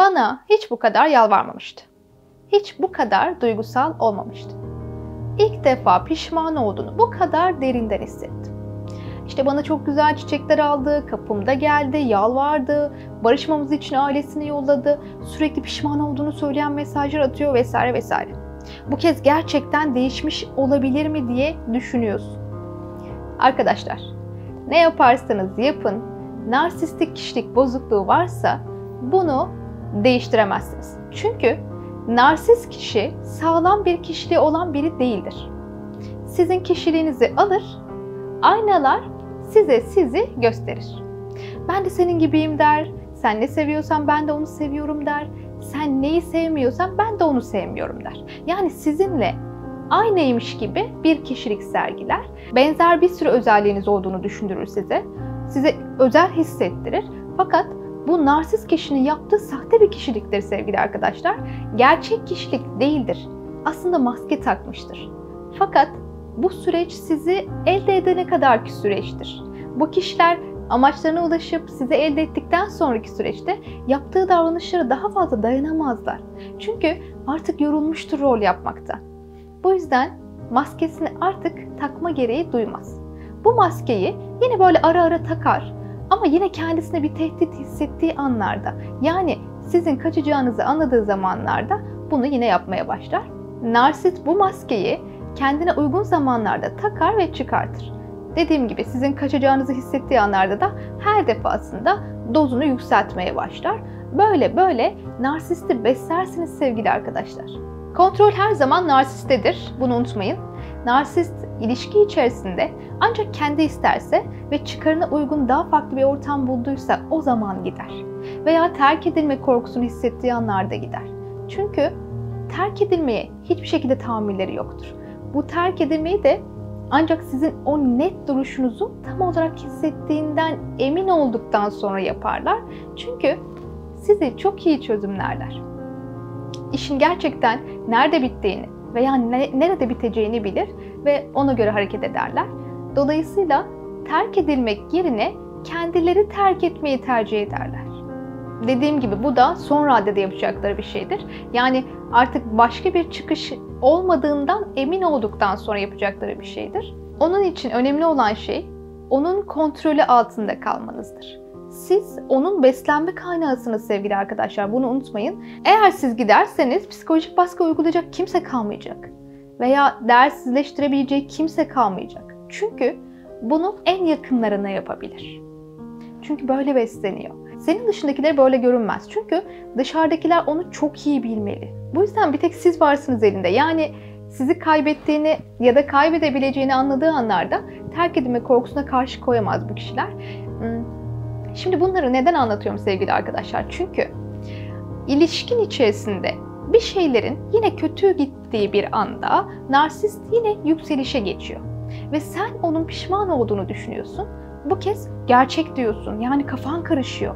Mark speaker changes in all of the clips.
Speaker 1: Bana hiç bu kadar yalvarmamıştı. Hiç bu kadar duygusal olmamıştı. İlk defa pişman olduğunu bu kadar derinden hissettim. İşte bana çok güzel çiçekler aldı, kapımda geldi, yalvardı, barışmamız için ailesini yolladı, sürekli pişman olduğunu söyleyen mesajlar atıyor vesaire vesaire. Bu kez gerçekten değişmiş olabilir mi diye düşünüyorsun. Arkadaşlar, ne yaparsanız yapın, narsistik kişilik bozukluğu varsa bunu değiştiremezsiniz. Çünkü narsist kişi sağlam bir kişiliği olan biri değildir. Sizin kişiliğinizi alır, aynalar size sizi gösterir. Ben de senin gibiyim der, sen ne seviyorsan ben de onu seviyorum der, sen neyi sevmiyorsan ben de onu sevmiyorum der. Yani sizinle aynıymış gibi bir kişilik sergiler, benzer bir sürü özelliğiniz olduğunu düşündürür size, size özel hissettirir. Fakat bu narsist kişinin yaptığı sahte bir kişiliktir sevgili arkadaşlar. Gerçek kişilik değildir. Aslında maske takmıştır. Fakat bu süreç sizi elde edene kadarki süreçtir. Bu kişiler amaçlarına ulaşıp sizi elde ettikten sonraki süreçte yaptığı davranışlara daha fazla dayanamazlar. Çünkü artık yorulmuştur rol yapmakta. Bu yüzden maskesini artık takma gereği duymaz. Bu maskeyi yine böyle ara ara takar ama yine kendisine bir tehdit hissettiği anlarda, yani sizin kaçacağınızı anladığı zamanlarda bunu yine yapmaya başlar. Narsist bu maskeyi kendine uygun zamanlarda takar ve çıkartır. Dediğim gibi sizin kaçacağınızı hissettiği anlarda da her defasında dozunu yükseltmeye başlar. Böyle böyle narsisti beslersiniz sevgili arkadaşlar. Kontrol her zaman narsistedir, bunu unutmayın. Narsist ilişki içerisinde ancak kendi isterse ve çıkarına uygun daha farklı bir ortam bulduysa o zaman gider. Veya terk edilme korkusunu hissettiği anlarda gider. Çünkü terk edilmeye hiçbir şekilde tahammülleri yoktur. Bu terk edilmeyi de ancak sizin o net duruşunuzu tam olarak hissettiğinden emin olduktan sonra yaparlar. Çünkü sizi çok iyi çözümlerler. İşin gerçekten nerede bittiğini veya nerede biteceğini bilir ve ona göre hareket ederler. Dolayısıyla terk edilmek yerine kendileri terk etmeyi tercih ederler. Dediğim gibi bu da son raddede yapacakları bir şeydir. Yani artık başka bir çıkış olmadığından emin olduktan sonra yapacakları bir şeydir. Onun için önemli olan şey onun kontrolü altında kalmanızdır. Siz onun beslenme kaynağısınız sevgili arkadaşlar, bunu unutmayın. Eğer siz giderseniz psikolojik baskı uygulayacak kimse kalmayacak. Veya değersizleştirebileceği kimse kalmayacak. Çünkü bunu en yakınlarına yapabilir. Çünkü böyle besleniyor. Senin dışındakiler böyle görünmez. Çünkü dışarıdakiler onu çok iyi bilmeli. Bu yüzden bir tek siz varsınız elinde. Yani sizi kaybettiğini ya da kaybedebileceğini anladığı anlarda terk edilme korkusuna karşı koyamaz bu kişiler. Şimdi bunları neden anlatıyorum sevgili arkadaşlar? Çünkü ilişkin içerisinde bir şeylerin yine kötü gittiği bir anda narsist yine yükselişe geçiyor. Ve sen onun pişman olduğunu düşünüyorsun. Bu kez gerçek diyorsun. Yani kafan karışıyor.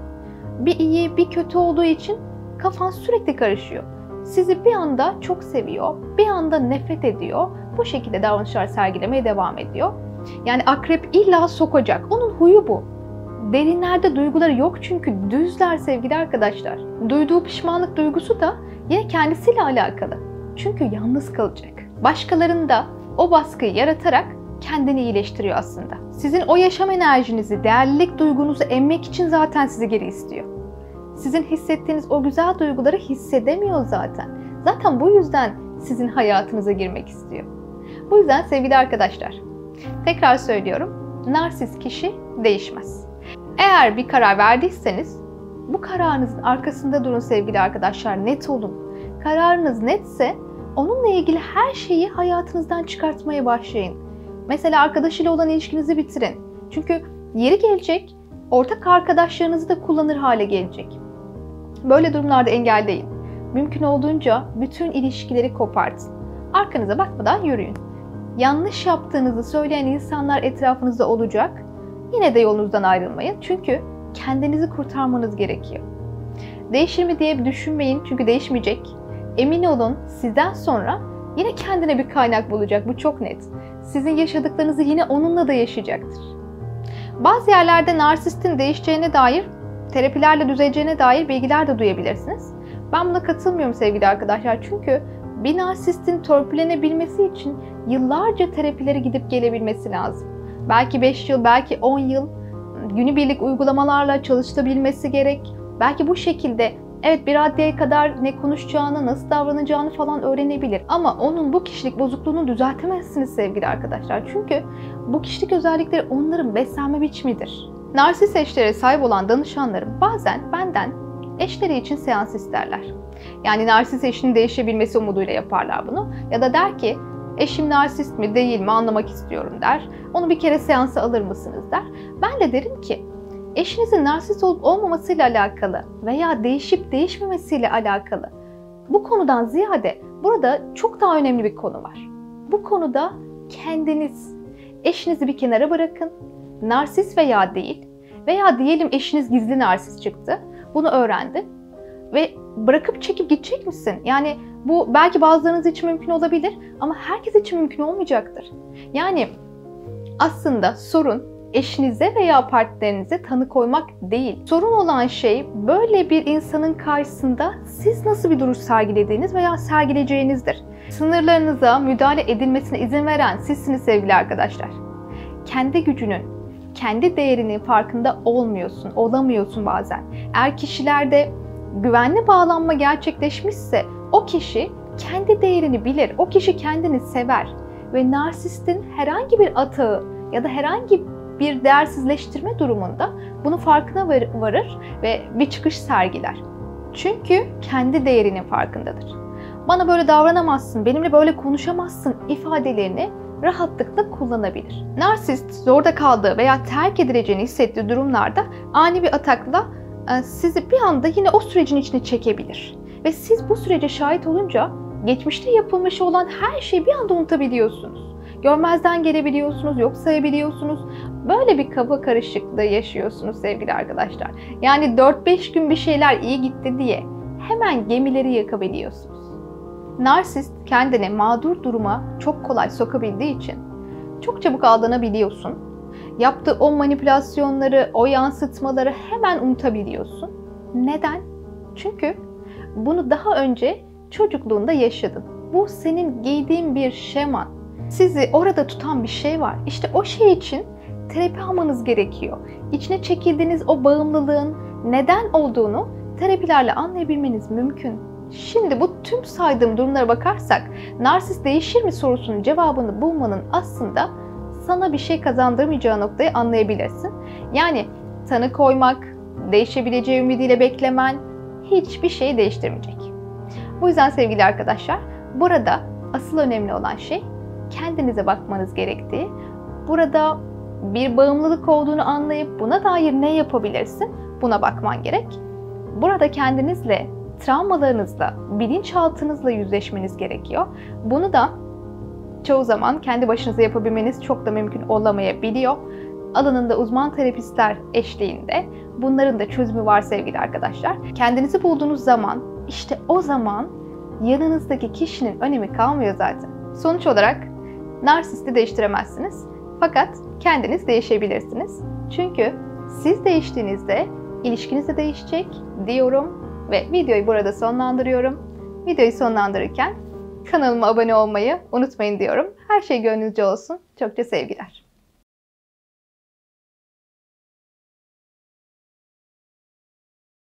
Speaker 1: Bir iyi bir kötü olduğu için kafan sürekli karışıyor. Sizi bir anda çok seviyor, bir anda nefret ediyor. Bu şekilde davranışlar sergilemeye devam ediyor. Yani akrep illa sokacak. Onun huyu bu. Derinlerde duyguları yok çünkü düzler sevgili arkadaşlar. Duyduğu pişmanlık duygusu da yine kendisiyle alakalı. Çünkü yalnız kalacak. Başkalarında o baskıyı yaratarak kendini iyileştiriyor aslında. Sizin o yaşam enerjinizi, değerlilik duygunuzu emmek için zaten sizi geri istiyor. Sizin hissettiğiniz o güzel duyguları hissedemiyor zaten. Zaten bu yüzden sizin hayatınıza girmek istiyor. Bu yüzden sevgili arkadaşlar, tekrar söylüyorum, narsist kişi değişmez. Eğer bir karar verdiyseniz bu kararınızın arkasında durun sevgili arkadaşlar, net olun. Kararınız netse onunla ilgili her şeyi hayatınızdan çıkartmaya başlayın. Mesela arkadaşıyla olan ilişkinizi bitirin. Çünkü yeri gelecek, ortak arkadaşlarınızı da kullanır hale gelecek. Böyle durumlarda engelleyin. Mümkün olduğunca bütün ilişkileri kopartın. Arkanıza bakmadan yürüyün. Yanlış yaptığınızı söyleyen insanlar etrafınızda olacak. Yine de yolunuzdan ayrılmayın. Çünkü kendinizi kurtarmanız gerekiyor. Değişir mi diye düşünmeyin çünkü değişmeyecek. Emin olun sizden sonra yine kendine bir kaynak bulacak. Bu çok net. Sizin yaşadıklarınızı yine onunla da yaşayacaktır. Bazı yerlerde narsistin değişeceğine dair terapilerle düzeleceğine dair bilgiler de duyabilirsiniz. Ben buna katılmıyorum sevgili arkadaşlar. Çünkü bir narsistin törpülenebilmesi için yıllarca terapilere gidip gelebilmesi lazım. Belki 5 yıl, belki 10 yıl günübirlik uygulamalarla çalışılabilmesi gerek. Belki bu şekilde evet bir raddeye kadar ne konuşacağını, nasıl davranacağını falan öğrenebilir. Ama onun bu kişilik bozukluğunu düzeltemezsiniz sevgili arkadaşlar. Çünkü bu kişilik özellikleri onların beslenme biçimidir. Narsist eşlere sahip olan danışanlarım bazen benden eşleri için seans isterler. Yani narsist eşinin değişebilmesi umuduyla yaparlar bunu. Ya da der ki eşim narsist mi değil mi anlamak istiyorum der. Onu bir kere seansa alır mısınız der. Ben de derim ki eşinizin narsist olup olmamasıyla alakalı veya değişip değişmemesiyle alakalı bu konudan ziyade burada çok daha önemli bir konu var. Bu konuda kendiniz eşinizi bir kenara bırakın. Narsist veya değil veya diyelim eşiniz gizli narsist çıktı. Bunu öğrendi ve bırakıp çekip gidecek misin? Yani bu belki bazılarınız için mümkün olabilir ama herkes için mümkün olmayacaktır. Yani aslında sorun eşinize veya partnerinize tanı koymak değil. Sorun olan şey böyle bir insanın karşısında siz nasıl bir duruş sergilediğiniz veya sergileyeceğinizdir. Sınırlarınıza müdahale edilmesine izin veren sizsiniz sevgili arkadaşlar. Kendi gücünün, kendi değerinin farkında olamıyorsun bazen. Eğer kişilerde güvenli bağlanma gerçekleşmişse o kişi kendi değerini bilir, o kişi kendini sever ve narsistin herhangi bir atağı ya da herhangi bir değersizleştirme durumunda bunun farkına varır ve bir çıkış sergiler. Çünkü kendi değerinin farkındadır. Bana böyle davranamazsın, benimle böyle konuşamazsın ifadelerini rahatlıkla kullanabilir. Narsist zorda kaldığı veya terk edileceğini hissettiği durumlarda ani bir atakla sizi bir anda yine o sürecin içine çekebilir. Ve siz bu sürece şahit olunca geçmişte yapılmış olan her şeyi bir anda unutabiliyorsunuz. Görmezden gelebiliyorsunuz, yok sayabiliyorsunuz. Böyle bir kafa karışıklığı yaşıyorsunuz sevgili arkadaşlar. Yani 4-5 gün bir şeyler iyi gitti diye hemen gemileri yakabiliyorsunuz. Narsist kendini mağdur duruma çok kolay sokabildiği için çok çabuk aldanabiliyorsun. Yaptığı o manipülasyonları, o yansıtmaları hemen unutabiliyorsun. Neden? Çünkü bunu daha önce çocukluğunda yaşadın. Bu senin giydiğin bir şeman. Sizi orada tutan bir şey var. İşte o şey için terapi almanız gerekiyor. İçine çekildiğiniz o bağımlılığın neden olduğunu terapilerle anlayabilmeniz mümkün. Şimdi bu tüm saydığım durumlara bakarsak narsist değişir mi sorusunun cevabını bulmanın aslında sana bir şey kazandırmayacağı noktayı anlayabilirsin. Yani tanı koymak, değişebileceği ümidiyle beklemen hiçbir şeyi değiştirmeyecek. Bu yüzden sevgili arkadaşlar, burada asıl önemli olan şey kendinize bakmanız gerektiği, burada bir bağımlılık olduğunu anlayıp buna dair ne yapabilirsin buna bakman gerek. Burada kendinizle, travmalarınızla, bilinçaltınızla yüzleşmeniz gerekiyor. Bunu da çoğu zaman kendi başınıza yapabilmeniz çok da mümkün olamayabiliyor. Alanında uzman terapistler eşliğinde bunların da çözümü var sevgili arkadaşlar. Kendinizi bulduğunuz zaman işte o zaman yanınızdaki kişinin önemi kalmıyor zaten. Sonuç olarak narsisti değiştiremezsiniz. Fakat kendiniz değişebilirsiniz. Çünkü siz değiştiğinizde ilişkiniz de değişecek diyorum ve videoyu burada sonlandırıyorum. Videoyu sonlandırırken kanalıma abone olmayı unutmayın diyorum. Her şey gönlünüzce olsun. Çokça sevgiler.